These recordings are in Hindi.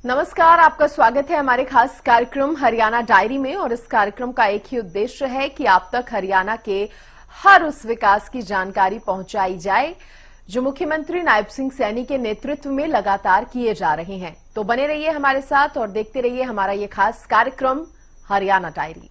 नमस्कार, आपका स्वागत है हमारे खास कार्यक्रम हरियाणा डायरी में। और इस कार्यक्रम का एक ही उद्देश्य है कि आप तक हरियाणा के हर उस विकास की जानकारी पहुंचाई जाए जो मुख्यमंत्री नायब सिंह सैनी के नेतृत्व में लगातार किए जा रहे हैं। तो बने रहिए हमारे साथ और देखते रहिए हमारा ये खास कार्यक्रम हरियाणा डायरी।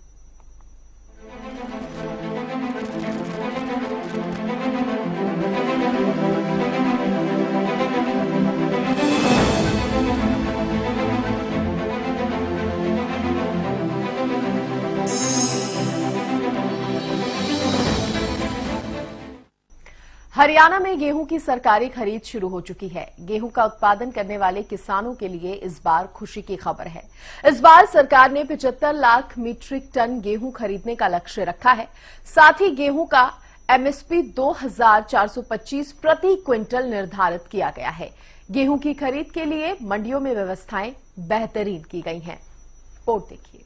हरियाणा में गेहूं की सरकारी खरीद शुरू हो चुकी है। गेहूं का उत्पादन करने वाले किसानों के लिए इस बार खुशी की खबर है। इस बार सरकार ने 75 लाख मीट्रिक टन गेहूं खरीदने का लक्ष्य रखा है। साथ ही गेहूं का एमएसपी 2425 प्रति क्विंटल निर्धारित किया गया है। गेहूं की खरीद के लिए मंडियों में व्यवस्थाएं बेहतरीन की गई हैं। रिपोर्ट देखिए।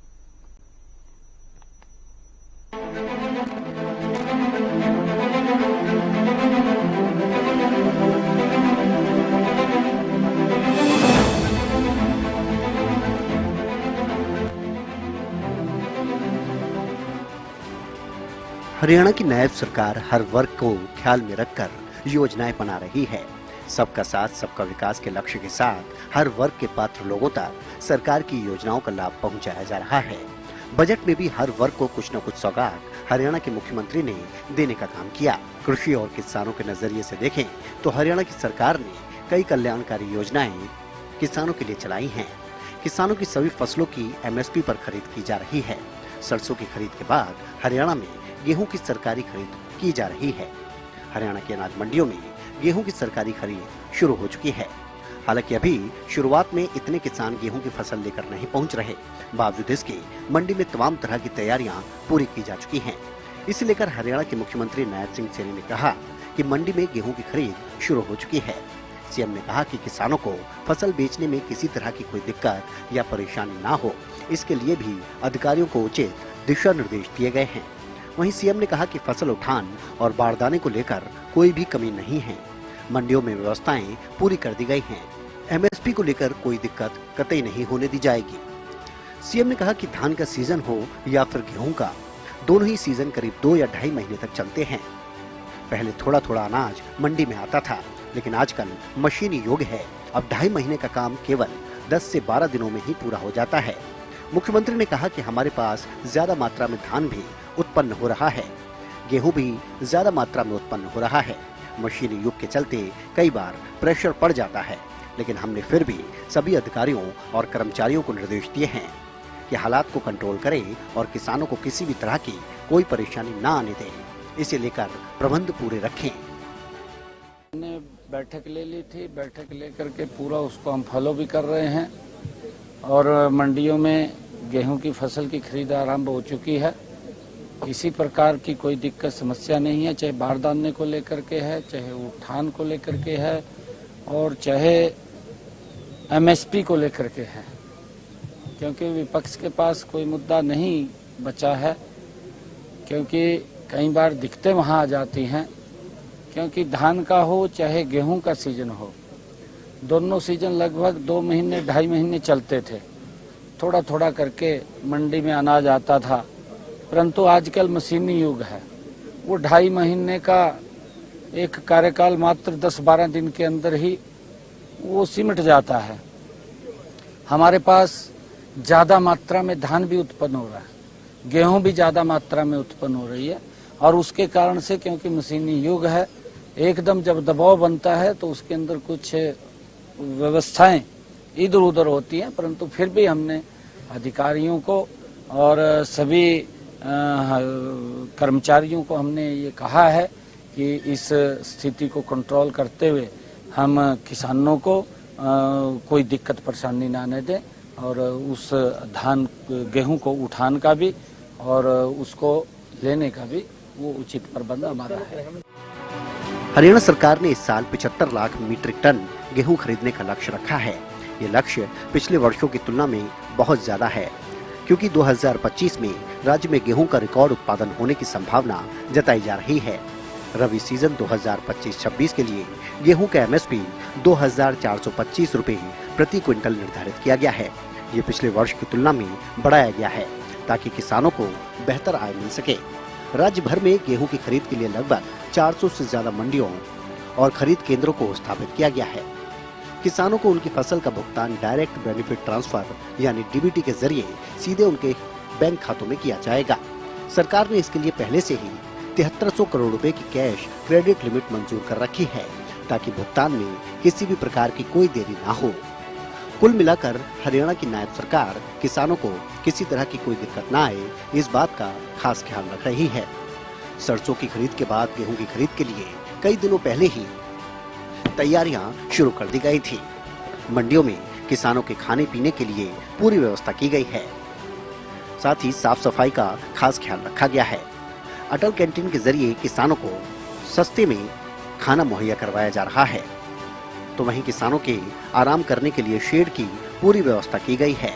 हरियाणा की नायब सरकार हर वर्ग को ख्याल में रखकर योजनाएं बना रही है। सबका साथ सबका विकास के लक्ष्य के साथ हर वर्ग के पात्र लोगों तक सरकार की योजनाओं का लाभ पहुंचाया जा रहा है। बजट में भी हर वर्ग को कुछ न कुछ सौगात हरियाणा के मुख्यमंत्री ने देने का काम किया। कृषि और किसानों के नजरिए से देखें तो हरियाणा की सरकार ने कई कल्याणकारी योजनाएं किसानों के लिए चलाई हैं। किसानों की सभी फसलों की एमएसपी पर खरीद की जा रही है। सरसों की खरीद के बाद हरियाणा में गेहूं की सरकारी खरीद की जा रही है। हरियाणा के अनाज मंडियों में गेहूं की सरकारी खरीद शुरू हो चुकी है। हालांकि अभी शुरुआत में इतने किसान गेहूं की फसल लेकर नहीं पहुंच रहे, बावजूद इसके मंडी में तमाम तरह की तैयारियां पूरी की जा चुकी हैं। इसे लेकर हरियाणा के मुख्यमंत्री नायब सिंह सैनी ने कहा कि मंडी में गेहूं की खरीद शुरू हो चुकी है। सीएम ने कहा कि किसानों को फसल बेचने में किसी तरह की कोई दिक्कत या परेशानी ना हो, इसके लिए भी अधिकारियों को उचित दिशा निर्देश दिए गए हैं। वहीं सीएम ने कहा कि फसल उठान और बारदाने को लेकर कोई भी कमी नहीं है। मंडियों में व्यवस्थाएं पूरी कर दी गई हैं। एमएसपी को लेकर कोई दिक्कत कतई नहीं होने दी जाएगी। सीएम ने कहा कि धान का सीजन हो या फिर गेहूं का, दोनों ही सीजन करीब 2 या ढाई महीने तक चलते हैं। पहले थोड़ा थोड़ा अनाज मंडी में आता था, लेकिन आजकल मशीनी युग है। अब 2.5 महीने का काम केवल 10 से 12 दिनों में ही पूरा हो जाता है। मुख्यमंत्री ने कहा कि हमारे पास ज्यादा मात्रा में धान भी उत्पन्न हो रहा है, गेहूं भी ज्यादा मात्रा में उत्पन्न हो रहा है। मशीनी युग के चलते कई बार प्रेशर पड़ जाता है, लेकिन हमने फिर भी सभी अधिकारियों और कर्मचारियों को निर्देश दिए हैं कि हालात को कंट्रोल करें और किसानों को किसी भी तरह की कोई परेशानी ना आने दें। इसे लेकर प्रबंध पूरे रखें। हमने बैठक ले ली थी, बैठक लेकर के पूरा उसको हम फॉलो भी कर रहे हैं और मंडियों में गेहूं की फसल की खरीद आरंभ हो चुकी है। किसी प्रकार की कोई दिक्कत समस्या नहीं है, चाहे बारदाने को लेकर के है, चाहे उठान को लेकर के है और चाहे एमएसपी को लेकर के है, क्योंकि विपक्ष के पास कोई मुद्दा नहीं बचा है। क्योंकि कई बार दिक्कतें वहां आ जाती हैं, क्योंकि धान का हो चाहे गेहूं का सीजन हो, दोनों सीजन लगभग 2 महीने 2.5 महीने चलते थे। थोड़ा थोड़ा करके मंडी में अनाज आता था, परंतु आजकल मशीनी युग है। वो 2.5 महीने का एक कार्यकाल मात्र 10-12 दिन के अंदर ही वो सिमट जाता है। हमारे पास ज्यादा मात्रा में धान भी उत्पन्न हो रहा है, गेहूं भी ज्यादा मात्रा में उत्पन्न हो रही है और उसके कारण से, क्योंकि मशीनी युग है, एकदम जब दबाव बनता है तो उसके अंदर कुछ व्यवस्थाएं इधर उधर होती हैं। परंतु फिर भी हमने अधिकारियों को और सभी कर्मचारियों को हमने ये कहा है कि इस स्थिति को कंट्रोल करते हुए हम किसानों को कोई दिक्कत परेशानी ना आने दें और उस धान गेहूं को उठान का भी और उसको लेने का भी वो उचित प्रबंध हमारा है। हरियाणा सरकार ने इस साल 75 लाख मीट्रिक टन गेहूं खरीदने का लक्ष्य रखा है। ये लक्ष्य पिछले वर्षों की तुलना में बहुत ज्यादा है, क्योंकि 2025 में राज्य में गेहूं का रिकॉर्ड उत्पादन होने की संभावना जताई जा रही है। रबी सीजन 2025-26 के लिए गेहूं का एमएसपी 2425 रुपए प्रति क्विंटल निर्धारित किया गया है। ये पिछले वर्ष की तुलना में बढ़ाया गया है ताकि किसानों को बेहतर आय मिल सके। राज्य भर में गेहूं की खरीद के लिए लगभग 400 से ज्यादा मंडियों और खरीद केंद्रों को स्थापित किया गया है। किसानों को उनकी फसल का भुगतान डायरेक्ट बेनिफिट ट्रांसफर यानी डीबीटी के जरिए सीधे उनके बैंक खातों में किया जाएगा। सरकार ने इसके लिए पहले से ही 7300 करोड़ रुपए की कैश क्रेडिट लिमिट मंजूर कर रखी है ताकि भुगतान में किसी भी प्रकार की कोई देरी ना हो। कुल मिलाकर हरियाणा की नायब सरकार किसानों को किसी तरह की कोई दिक्कत ना आए, इस बात का खास ख्याल रख रही है। सरसों की खरीद के बाद गेहूं की खरीद के लिए कई दिनों पहले ही तैयारियां शुरू कर दी गई थी। मंडियों में किसानों के खाने पीने के लिए पूरी व्यवस्था की गई है। साथ ही साफ सफाई का खास ख्याल रखा गया है। अटल कैंटीन के जरिए किसानों को सस्ते में खाना मुहैया करवाया जा रहा है, तो वहीं किसानों के आराम करने के लिए शेड की पूरी व्यवस्था की गई है।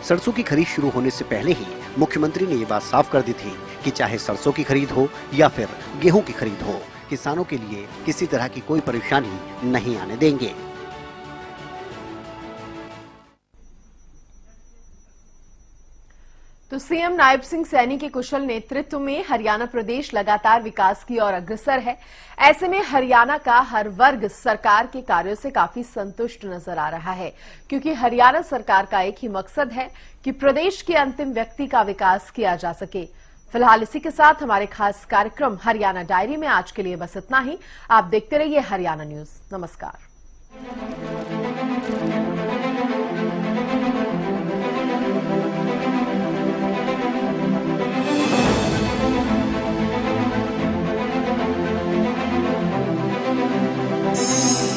सरसों की खरीद शुरू होने से पहले ही मुख्यमंत्री ने ये बात साफ कर दी थी कि चाहे सरसों की खरीद हो या फिर गेहूं की खरीद हो, किसानों के लिए किसी तरह की कोई परेशानी नहीं आने देंगे। तो सीएम नायब सिंह सैनी के कुशल नेतृत्व में हरियाणा प्रदेश लगातार विकास की ओर अग्रसर है। ऐसे में हरियाणा का हर वर्ग सरकार के कार्यों से काफी संतुष्ट नजर आ रहा है, क्योंकि हरियाणा सरकार का एक ही मकसद है कि प्रदेश के अंतिम व्यक्ति का विकास किया जा सके। फिलहाल इसी के साथ हमारे खास कार्यक्रम हरियाणा डायरी में आज के लिए बस इतना ही। आप देखते रहिए हरियाणा न्यूज। नमस्कार।